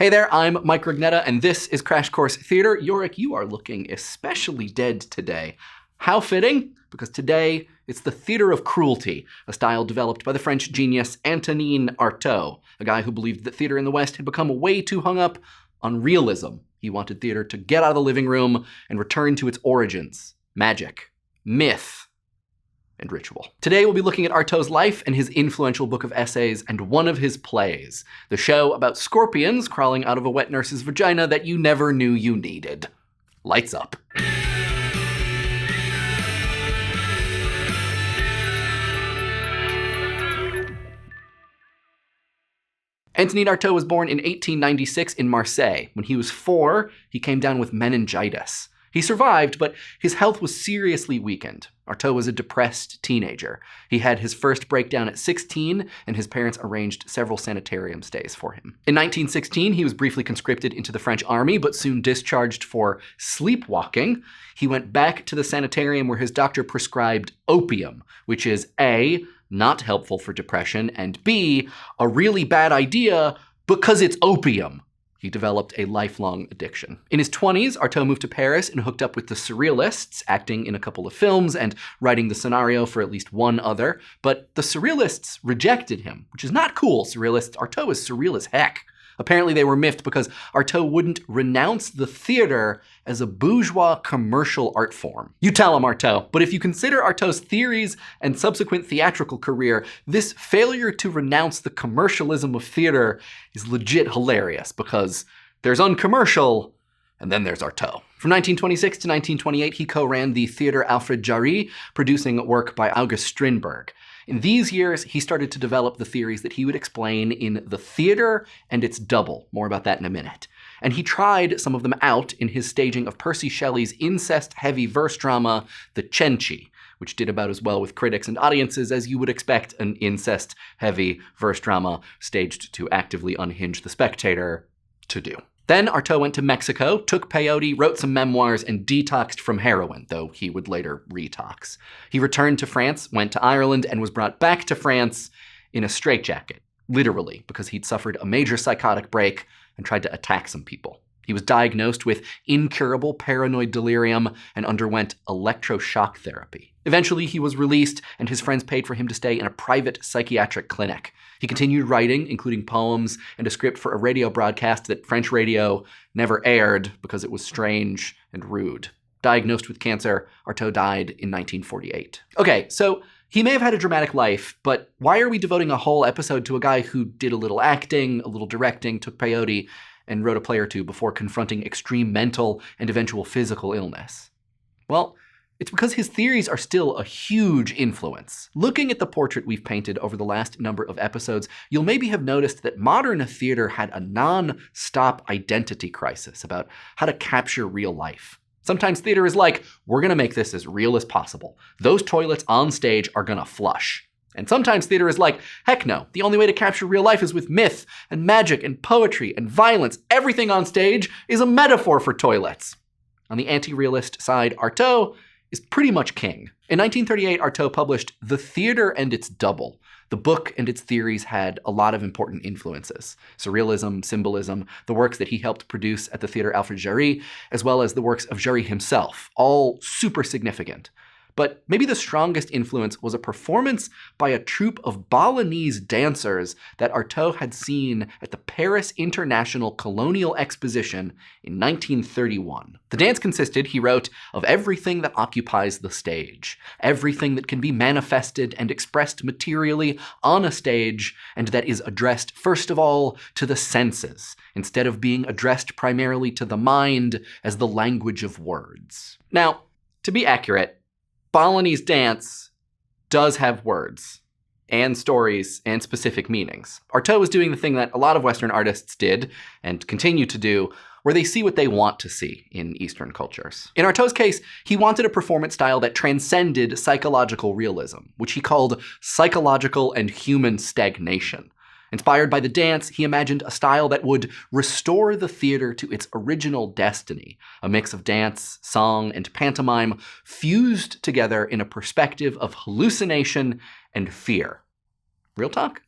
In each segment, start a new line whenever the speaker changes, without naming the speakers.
Hey there, I'm Mike Rignetta, and this is Crash Course Theater. Yorick, you are looking especially dead today. How fitting? Because today, it's the Theater of Cruelty, a style developed by the French genius Antonin Artaud, a guy who believed that theater in the West had become way too hung up on realism. He wanted theater to get out of the living room and return to its origins: magic, myth, and ritual. Today we'll be looking at Artaud's life and his influential book of essays and one of his plays, the show about scorpions crawling out of a wet nurse's vagina that you never knew you needed. Lights up. Antonin Artaud was born in 1896 in Marseille. When he was 4, he came down with meningitis. He survived, but his health was seriously weakened. Artaud was a depressed teenager. He had his first breakdown at 16, and his parents arranged several sanitarium stays for him. In 1916, he was briefly conscripted into the French army, but soon discharged for sleepwalking. He went back to the sanitarium where his doctor prescribed opium, which is A, not helpful for depression, and B, a really bad idea because it's opium. He developed a lifelong addiction. In his 20s, Artaud moved to Paris and hooked up with the Surrealists, acting in a couple of films and writing the scenario for at least one other. But the Surrealists rejected him, which is not cool. Artaud is surreal as heck. Apparently they were miffed because Artaud wouldn't renounce the theater as a bourgeois commercial art form. You tell him, Artaud. But if you consider Artaud's theories and subsequent theatrical career, this failure to renounce the commercialism of theater is legit hilarious, because there's uncommercial, and then there's Artaud. From 1926 to 1928, he co-ran the Theater Alfred Jarry, producing work by August Strindberg. In these years, he started to develop the theories that he would explain in The Theater and Its Double. More about that in a minute. And he tried some of them out in his staging of Percy Shelley's incest-heavy verse drama, The Cenci, which did about as well with critics and audiences as you would expect an incest-heavy verse drama staged to actively unhinge the spectator to do. Then Artaud went to Mexico, took peyote, wrote some memoirs, and detoxed from heroin, though he would later retox. He returned to France, went to Ireland, and was brought back to France in a straitjacket, literally, because he'd suffered a major psychotic break and tried to attack some people. He was diagnosed with incurable paranoid delirium and underwent electroshock therapy. Eventually, he was released, and his friends paid for him to stay in a private psychiatric clinic. He continued writing, including poems and a script for a radio broadcast that French radio never aired because it was strange and rude. Diagnosed with cancer, Artaud died in 1948. Okay, so he may have had a dramatic life, but why are we devoting a whole episode to a guy who did a little acting, a little directing, took peyote, and wrote a play or two before confronting extreme mental and eventual physical illness? Well, it's because his theories are still a huge influence. Looking at the portrait we've painted over the last number of episodes, you'll maybe have noticed that modern theater had a non-stop identity crisis about how to capture real life. Sometimes theater is like, we're gonna make this as real as possible. Those toilets on stage are gonna flush. And sometimes theater is like, heck no, the only way to capture real life is with myth and magic and poetry and violence. Everything on stage is a metaphor for toilets. On the anti-realist side, Artaud is pretty much king. In 1938, Artaud published The Theater and Its Double. The book and its theories had a lot of important influences: surrealism, symbolism, the works that he helped produce at the Theater Alfred Jarry, as well as the works of Jarry himself, all super significant. But maybe the strongest influence was a performance by a troupe of Balinese dancers that Artaud had seen at the Paris International Colonial Exposition in 1931. The dance consisted, he wrote, of everything that occupies the stage, everything that can be manifested and expressed materially on a stage, and that is addressed first of all to the senses, instead of being addressed primarily to the mind as the language of words. Now, to be accurate, Balinese dance does have words and stories and specific meanings. Artaud was doing the thing that a lot of Western artists did and continue to do, where they see what they want to see in Eastern cultures. In Artaud's case, he wanted a performance style that transcended psychological realism, which he called psychological and human stagnation. Inspired by the dance, he imagined a style that would restore the theater to its original destiny, a mix of dance, song, and pantomime fused together in a perspective of hallucination and fear. Real talk?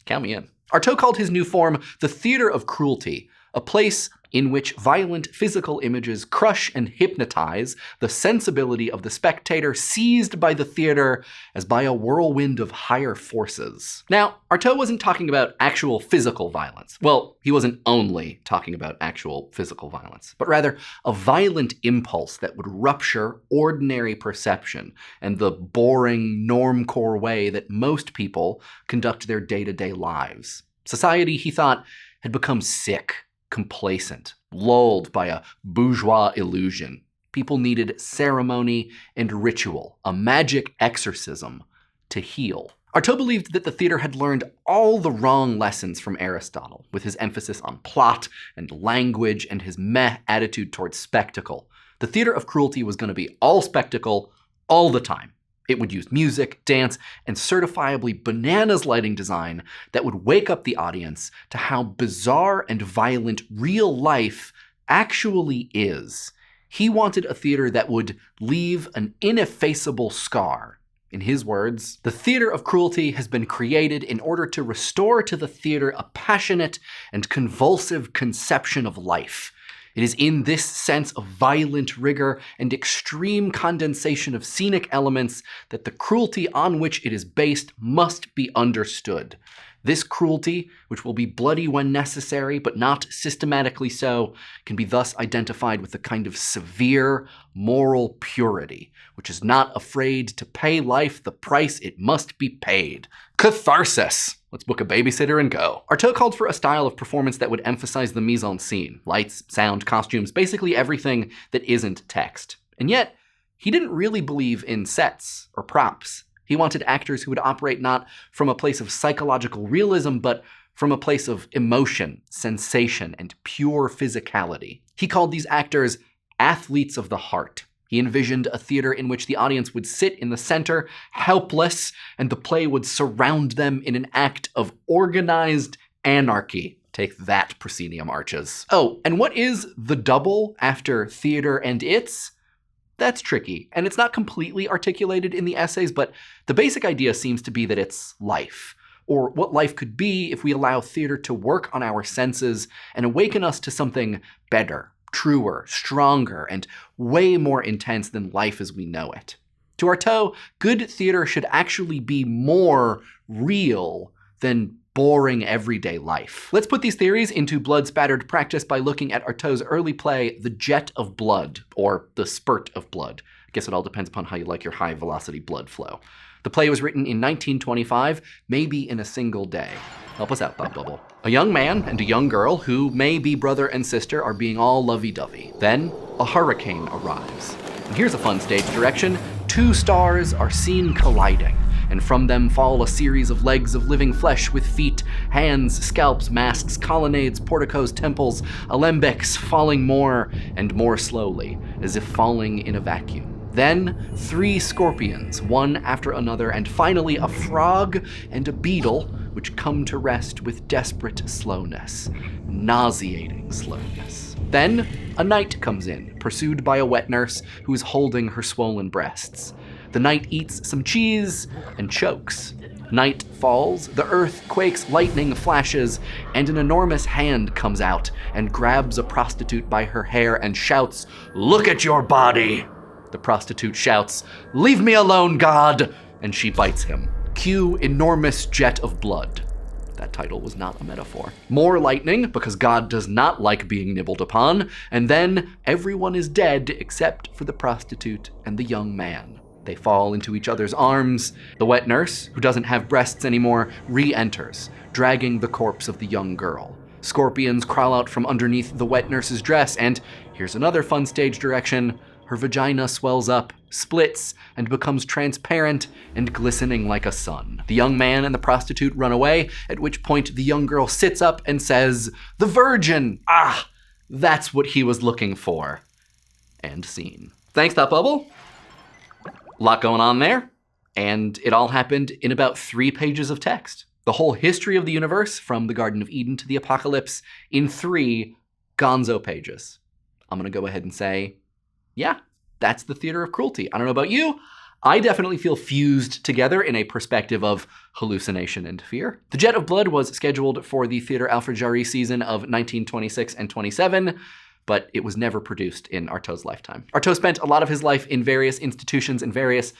Count me in. Artaud called his new form the Theater of Cruelty, a place in which violent physical images crush and hypnotize the sensibility of the spectator, seized by the theater as by a whirlwind of higher forces. Now, Artaud wasn't talking about actual physical violence. Well, he wasn't only talking about actual physical violence, but rather a violent impulse that would rupture ordinary perception and the boring, normcore way that most people conduct their day-to-day lives. Society, he thought, had become sick, complacent, lulled by a bourgeois illusion. People needed ceremony and ritual, a magic exorcism, to heal. Artaud believed that the theater had learned all the wrong lessons from Aristotle, with his emphasis on plot and language and his meh attitude towards spectacle. The Theater of Cruelty was going to be all spectacle, all the time. It would use music, dance, and certifiably bananas lighting design that would wake up the audience to how bizarre and violent real life actually is. He wanted a theater that would leave an ineffaceable scar. In his words, the Theater of Cruelty has been created in order to restore to the theater a passionate and convulsive conception of life. It is in this sense of violent rigor and extreme condensation of scenic elements that the cruelty on which it is based must be understood. This cruelty, which will be bloody when necessary, but not systematically so, can be thus identified with a kind of severe moral purity, which is not afraid to pay life the price it must be paid. Catharsis! Let's book a babysitter and go. Artaud called for a style of performance that would emphasize the mise en scene, lights, sound, costumes, basically everything that isn't text. And yet, he didn't really believe in sets or props. He wanted actors who would operate not from a place of psychological realism, but from a place of emotion, sensation, and pure physicality. He called these actors athletes of the heart. He envisioned a theater in which the audience would sit in the center, helpless, and the play would surround them in an act of organized anarchy. Take that, proscenium arches. Oh, and what is the double after theater and its? That's tricky, and it's not completely articulated in the essays, but the basic idea seems to be that it's life, or what life could be if we allow theater to work on our senses and awaken us to something better, truer, stronger, and way more intense than life as we know it. To Artaud, good theater should actually be more real than boring everyday life. Let's put these theories into blood-spattered practice by looking at Artaud's early play, The Jet of Blood, or The Spurt of Blood. I guess it all depends upon how you like your high-velocity blood flow. The play was written in 1925, maybe in a single day. Help us out, Bob Bubble. A young man and a young girl, who may be brother and sister, are being all lovey-dovey. Then, a hurricane arrives. And here's a fun stage direction. Two stars are seen colliding, and from them fall a series of legs of living flesh with feet, hands, scalps, masks, colonnades, porticos, temples, alembics, falling more and more slowly, as if falling in a vacuum. Then, 3 scorpions, one after another, and finally a frog and a beetle, which come to rest with desperate slowness, nauseating slowness. Then, a knight comes in, pursued by a wet nurse who is holding her swollen breasts. The knight eats some cheese and chokes. Night falls, the earth quakes, lightning flashes, and an enormous hand comes out and grabs a prostitute by her hair and shouts, "Look at your body!" The prostitute shouts, "Leave me alone, God!" And she bites him. Cue enormous jet of blood. That title was not a metaphor. More lightning, because God does not like being nibbled upon, and then everyone is dead except for the prostitute and the young man. They fall into each other's arms. The wet nurse, who doesn't have breasts anymore, re-enters, dragging the corpse of the young girl. Scorpions crawl out from underneath the wet nurse's dress, and here's another fun stage direction. Her vagina swells up, splits, and becomes transparent and glistening like a sun. The young man and the prostitute run away, at which point the young girl sits up and says, "The Virgin! Ah, that's what he was looking for." End scene. Thanks, Thought Bubble. Lot going on there, and it all happened in about 3 pages of text. The whole history of the universe, from the Garden of Eden to the Apocalypse, in 3 gonzo pages. I'm gonna go ahead and say, yeah, that's the Theater of Cruelty. I don't know about you, I definitely feel fused together in a perspective of hallucination and fear. The Jet of Blood was scheduled for the Theater Alfred Jarry season of 1926 and 27, but it was never produced in Artaud's lifetime. Artaud spent a lot of his life in various institutions and various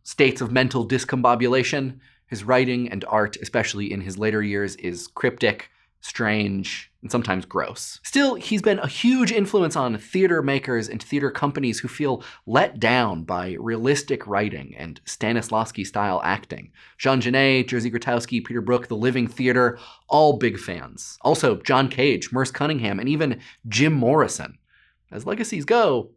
states of mental discombobulation. His writing and art, especially in his later years, is cryptic, strange, and sometimes gross. Still, he's been a huge influence on theater makers and theater companies who feel let down by realistic writing and Stanislavski-style acting. Jean Genet, Jerzy Grotowski, Peter Brook, The Living Theater, all big fans. Also, John Cage, Merce Cunningham, and even Jim Morrison. As legacies go,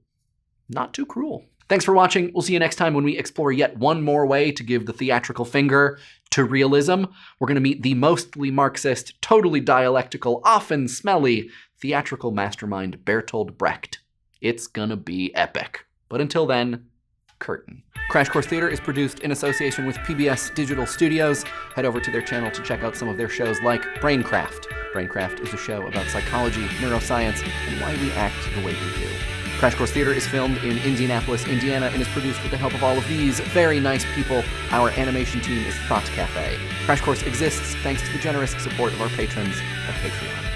not too cruel. Thanks for watching. We'll see you next time when we explore yet one more way to give the theatrical finger to realism. We're going to meet the mostly Marxist, totally dialectical, often smelly theatrical mastermind Bertolt Brecht. It's gonna be epic. But until then, curtain. Crash Course Theater is produced in association with PBS Digital Studios. Head over to their channel to check out some of their shows like Braincraft. Braincraft is a show about psychology, neuroscience, and why we act the way we do. Crash Course Theater is filmed in Indianapolis, Indiana, and is produced with the help of all of these very nice people. Our animation team is Thought Cafe. Crash Course exists thanks to the generous support of our patrons at Patreon.